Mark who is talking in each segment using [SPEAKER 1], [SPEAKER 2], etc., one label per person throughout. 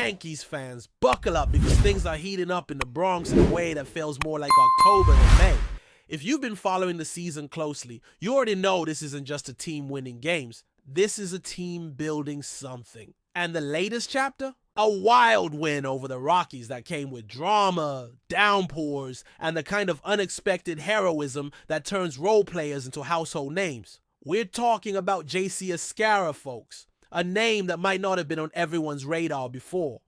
[SPEAKER 1] Yankees fans, buckle up because things are heating up in the Bronx in a way that feels more like October than May. If you've been following the season closely, you already know this isn't just a team winning games. This is a team building something. And the latest chapter? A wild win over the Rockies that came with drama, downpours, and the kind of unexpected heroism that turns role players into household names. We're talking about JCAR, folks. A name that might not have been on everyone's radar before.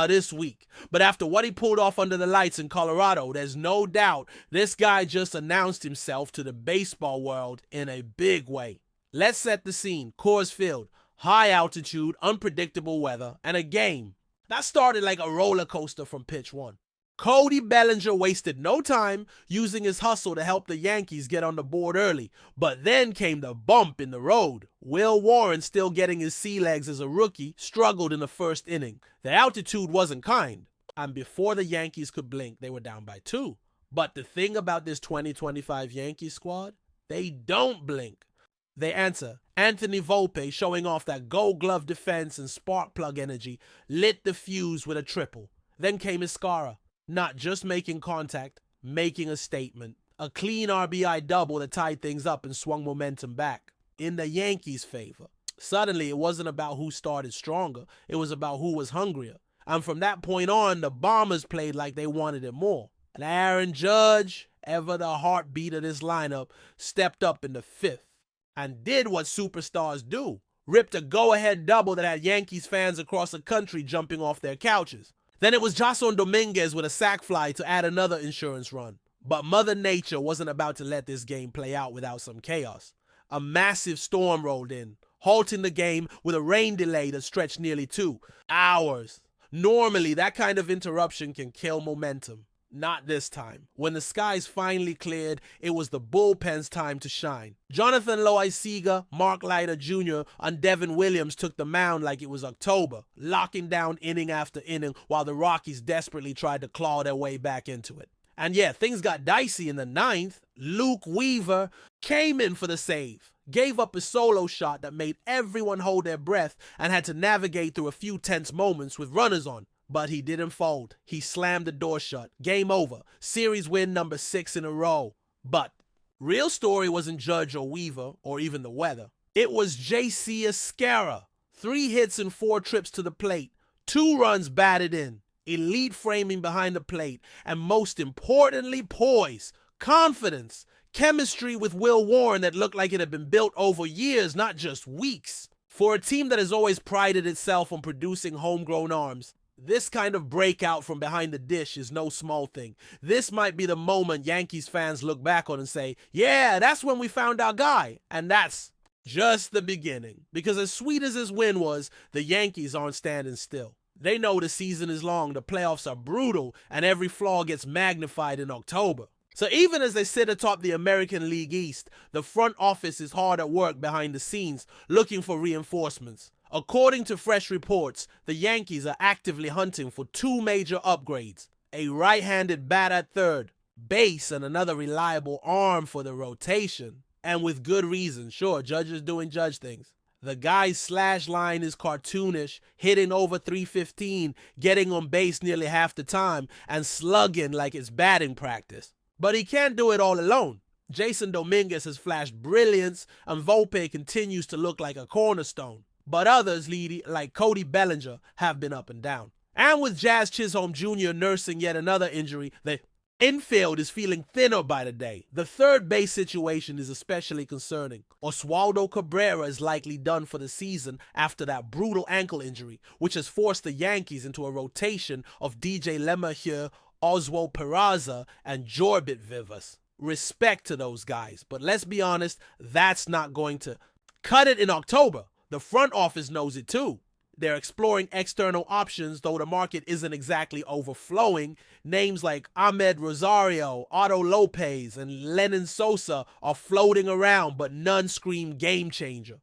[SPEAKER 1] This week. But after what he pulled off under the lights in Colorado, there's no doubt this guy just announced himself to the baseball world in a big way. Let's set the scene. Coors Field, high altitude, unpredictable weather, and a game that started like a roller coaster from pitch one. Cody Bellinger wasted no time using his hustle to help the Yankees get on the board early, but then came the bump in the road. Will Warren, still getting his sea legs as a rookie, struggled in the first inning. The altitude wasn't kind, and before the Yankees could blink, they were down by 2. But the thing about this 2025 Yankees squad, they don't blink. They answer. Anthony Volpe, showing off that gold glove defense and spark plug energy, lit the fuse with a triple. Then came Escara. Not just making contact, making a statement. A clean RBI double that tied things up and swung momentum back in the Yankees' favor. Suddenly, it wasn't about who started stronger. It was about who was hungrier. And from that point on, the Bombers played like they wanted it more. And Aaron Judge, ever the heartbeat of this lineup, stepped up in the 5th and did what superstars do. Ripped a go-ahead double that had Yankees fans across the country jumping off their couches. Then it was Jason Dominguez with a sac fly to add another insurance run. But Mother Nature wasn't about to let this game play out without some chaos. A massive storm rolled in, halting the game with a rain delay that stretched nearly 2 hours. Normally, that kind of interruption can kill momentum. Not this time. When the skies finally cleared, it was the bullpen's time to shine. Jonathan Loaisiga, Mark Leiter Jr., and Devin Williams took the mound like it was October, locking down inning after inning while the Rockies desperately tried to claw their way back into it. And yeah, things got dicey in the 9th. Luke Weaver came in for the save, gave up a solo shot that made everyone hold their breath and had to navigate through a few tense moments with runners on. But he didn't fold. He slammed the door shut. Game over. Series win number 6 in a row. But real story wasn't Judge or Weaver or even the weather. It was JCAR. 3 hits and 4 trips to the plate. 2 runs batted in. Elite framing behind the plate. And most importantly, poise, confidence, chemistry with Will Warren that looked like it had been built over years, not just weeks. For a team that has always prided itself on producing homegrown arms, this kind of breakout from behind the dish is no small thing. This might be the moment Yankees fans look back on and say, yeah, that's when we found our guy. And that's just the beginning. Because as sweet as this win was, the Yankees aren't standing still. They know the season is long, the playoffs are brutal, and every flaw gets magnified in October. So even as they sit atop the American League East, the front office is hard at work behind the scenes, looking for reinforcements. According to fresh reports, the Yankees are actively hunting for 2 major upgrades. A right-handed bat at third, base, and another reliable arm for the rotation. And with good reason. Sure, Judge is doing Judge things. The guy's slash line is cartoonish, hitting over .315, getting on base nearly half the time, and slugging like it's batting practice. But he can't do it all alone. Jason Dominguez has flashed brilliance, and Volpe continues to look like a cornerstone. But others, like Cody Bellinger, have been up and down. And with Jazz Chisholm Jr. nursing yet another injury, the infield is feeling thinner by the day. The third base situation is especially concerning. Oswaldo Cabrera is likely done for the season after that brutal ankle injury, which has forced the Yankees into a rotation of DJ LeMahieu, Oswald Peraza, and Jorbit Vivas. Respect to those guys, but let's be honest, that's not going to cut it in October. The front office knows it too. They're exploring external options, though the market isn't exactly overflowing. Names like Ahmed Rosario, Otto Lopez, and Lennon Sosa are floating around, but none scream game changer.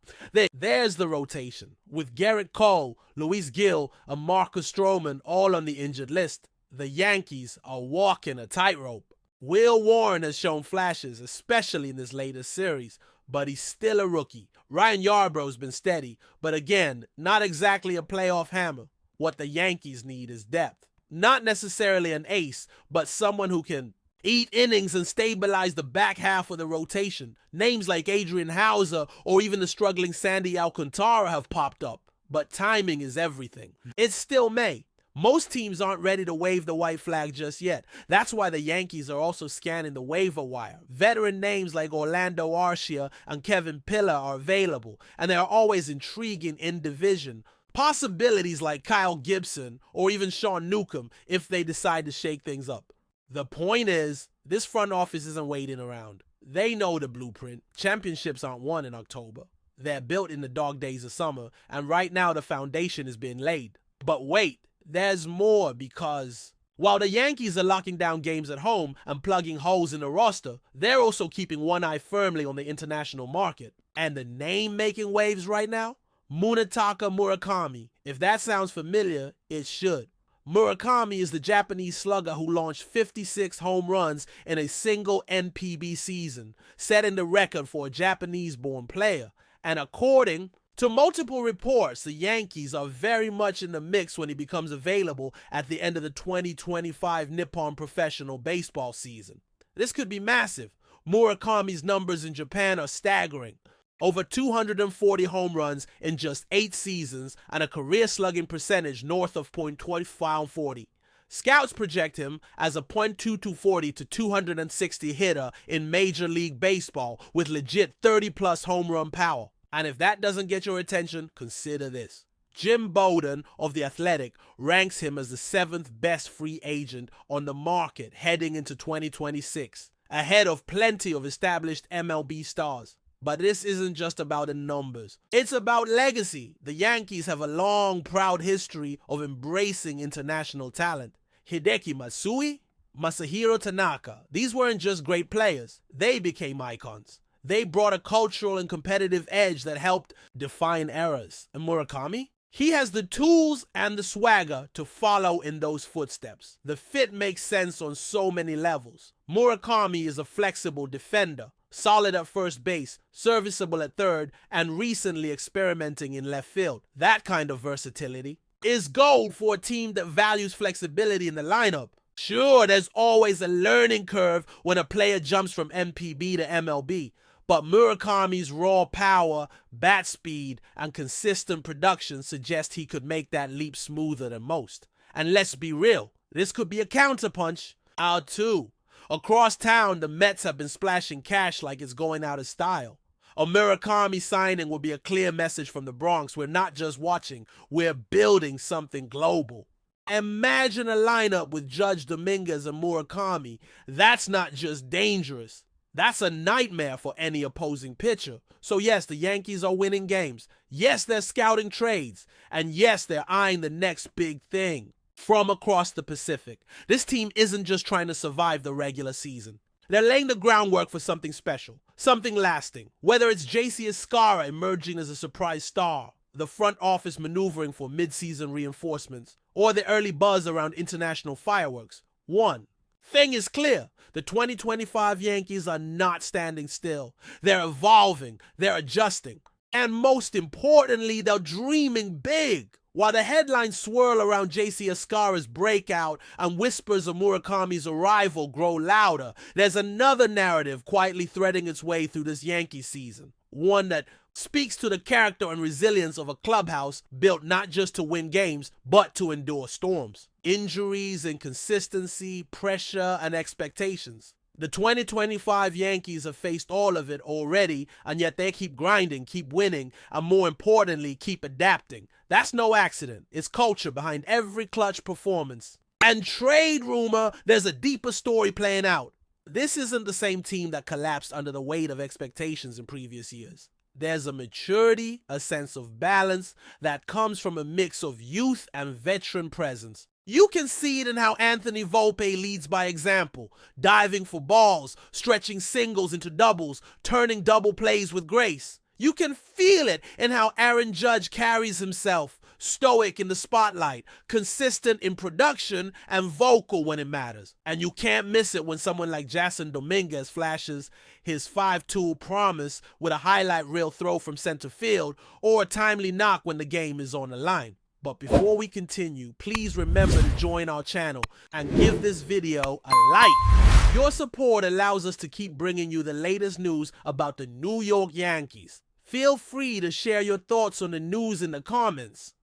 [SPEAKER 1] There's the rotation, with Garrett Cole, Luis Gil, and Marcus Stroman all on the injured list. The Yankees are walking a tightrope. Will Warren has shown flashes, especially in this latest series, but he's still a rookie. Ryan Yarborough's been steady, but again, not exactly a playoff hammer. What the Yankees need is depth. Not necessarily an ace, but someone who can eat innings and stabilize the back half of the rotation. Names like Adrian Hauser or even the struggling Sandy Alcantara have popped up. But timing is everything. It's still May. Most teams aren't ready to wave the white flag just yet. That's why the Yankees are also scanning the waiver wire. Veteran names like Orlando Arcia and Kevin Pillar are available, and they are always intriguing in division. Possibilities like Kyle Gibson or even Sean Newcomb if they decide to shake things up. The point is, this front office isn't waiting around. They know the blueprint. Championships aren't won in October. They're built in the dog days of summer, and right now the foundation is being laid. But wait, there's more, because while the Yankees are locking down games at home and plugging holes in the roster, they're also keeping one eye firmly on the international market. And the name making waves right now? Munetaka Murakami. If that sounds familiar, it should. Murakami is the Japanese slugger who launched 56 home runs in a single NPB season, setting the record for a Japanese-born player. And according to multiple reports, the Yankees are very much in the mix when he becomes available at the end of the 2025 Nippon professional baseball season. This could be massive. Murakami's numbers in Japan are staggering. Over 240 home runs in just 8 seasons and a career slugging percentage north of .2540. Scouts project him as a .2240 to 260 hitter in Major League Baseball with legit 30-plus home run power. And if that doesn't get your attention, consider this. Jim Bowden of The Athletic ranks him as the 7th best free agent on the market heading into 2026, ahead of plenty of established MLB stars. But this isn't just about the numbers. It's about legacy. The Yankees have a long, proud history of embracing international talent. Hideki Matsui, Masahiro Tanaka. These weren't just great players. They became icons. They brought a cultural and competitive edge that helped define eras. And Murakami? He has the tools and the swagger to follow in those footsteps. The fit makes sense on so many levels. Murakami is a flexible defender, solid at first base, serviceable at third, and recently experimenting in left field. That kind of versatility is gold for a team that values flexibility in the lineup. Sure, there's always a learning curve when a player jumps from NPB to MLB, but Murakami's raw power, bat speed, and consistent production suggest he could make that leap smoother than most. And let's be real, this could be a counterpunch. Out too. Across town, the Mets have been splashing cash like it's going out of style. A Murakami signing will be a clear message from the Bronx. We're not just watching, we're building something global. Imagine a lineup with Judge Dominguez and Murakami. That's not just dangerous. That's a nightmare for any opposing pitcher. So yes, the Yankees are winning games. Yes, they're scouting trades. And yes, they're eyeing the next big thing. From across the Pacific. This team isn't just trying to survive the regular season. They're laying the groundwork for something special, something lasting. Whether it's JCAR emerging as a surprise star, the front office maneuvering for mid-season reinforcements, or the early buzz around international fireworks. One thing is clear, the 2025 Yankees are not standing still. They're evolving, they're adjusting, and most importantly, they're dreaming big. While the headlines swirl around JCAR's breakout and whispers of Murakami's arrival grow louder, there's another narrative quietly threading its way through this Yankee season. One that speaks to the character and resilience of a clubhouse built not just to win games, but to endure storms. Injuries, inconsistency, pressure, and expectations. The 2025 Yankees have faced all of it already, and yet they keep grinding, keep winning, and more importantly, keep adapting. That's no accident. It's culture behind every clutch performance. And trade rumor, there's a deeper story playing out. This isn't the same team that collapsed under the weight of expectations in previous years. There's a maturity, a sense of balance that comes from a mix of youth and veteran presence. You can see it in how Anthony Volpe leads by example, diving for balls, stretching singles into doubles, turning double plays with grace. You can feel it in how Aaron Judge carries himself, stoic in the spotlight, consistent in production, and vocal when it matters. And you can't miss it when someone like Jason Dominguez flashes his 5-tool promise with a highlight reel throw from center field or a timely knock when the game is on the line. But before we continue, please remember to join our channel and give this video a like. Your support allows us to keep bringing you the latest news about the New York Yankees. Feel free to share your thoughts on the news in the comments.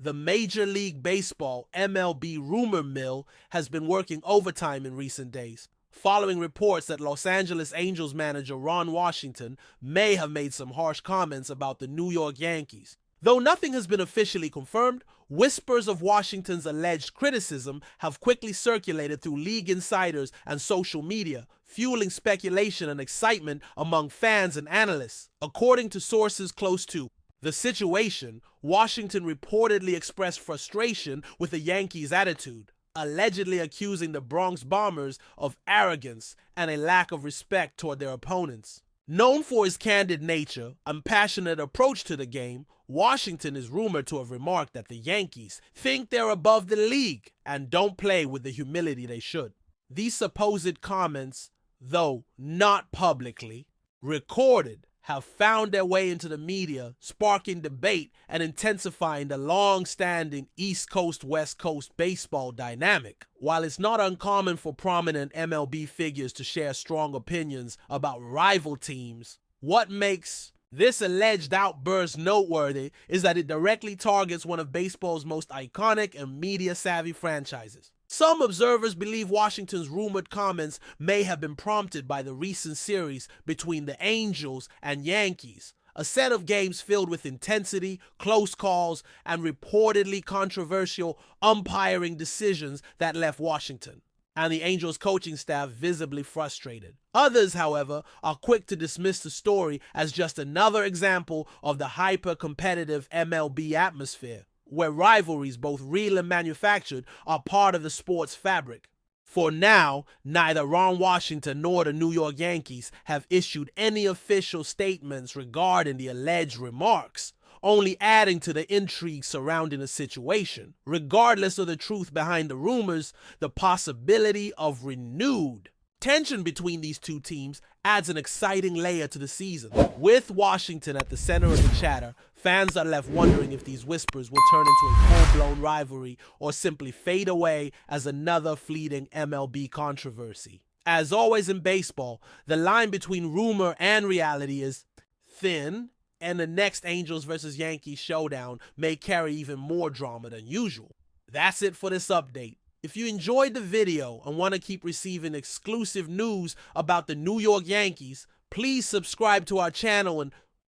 [SPEAKER 1] The Major League Baseball (MLB) rumor mill has been working overtime in recent days, following reports that Los Angeles Angels manager Ron Washington may have made some harsh comments about the New York Yankees. Though nothing has been officially confirmed, whispers of Washington's alleged criticism have quickly circulated through league insiders and social media, fueling speculation and excitement among fans and analysts. According to sources close to the situation, Washington reportedly expressed frustration with the Yankees' attitude, allegedly accusing the Bronx Bombers of arrogance and a lack of respect toward their opponents. Known for his candid nature and passionate approach to the game, Washington is rumored to have remarked that the Yankees think they're above the league and don't play with the humility they should. These supposed comments, though not publicly recorded, have found their way into the media, sparking debate and intensifying the long-standing East Coast-West Coast baseball dynamic. While it's not uncommon for prominent MLB figures to share strong opinions about rival teams, what makes this alleged outburst noteworthy is that it directly targets one of baseball's most iconic and media-savvy franchises. Some observers believe Washington's rumored comments may have been prompted by the recent series between the Angels and Yankees, a set of games filled with intensity, close calls, and reportedly controversial umpiring decisions that left Washington and the Angels coaching staff visibly frustrated. Others, however, are quick to dismiss the story as just another example of the hyper-competitive MLB atmosphere, where rivalries, both real and manufactured, are part of the sport's fabric. For now, neither Ron Washington nor the New York Yankees have issued any official statements regarding the alleged remarks, only adding to the intrigue surrounding the situation. Regardless of the truth behind the rumors, the possibility of renewed tension between these two teams adds an exciting layer to the season. With Washington at the center of the chatter, fans are left wondering if these whispers will turn into a full-blown rivalry or simply fade away as another fleeting MLB controversy. As always in baseball, the line between rumor and reality is thin, and the next Angels versus Yankees showdown may carry even more drama than usual. That's it for this update. If you enjoyed the video and want to keep receiving exclusive news about the New York Yankees, please subscribe to our channel and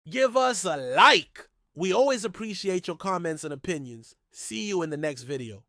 [SPEAKER 1] give us a like. We always appreciate your comments and opinions. See you in the next video.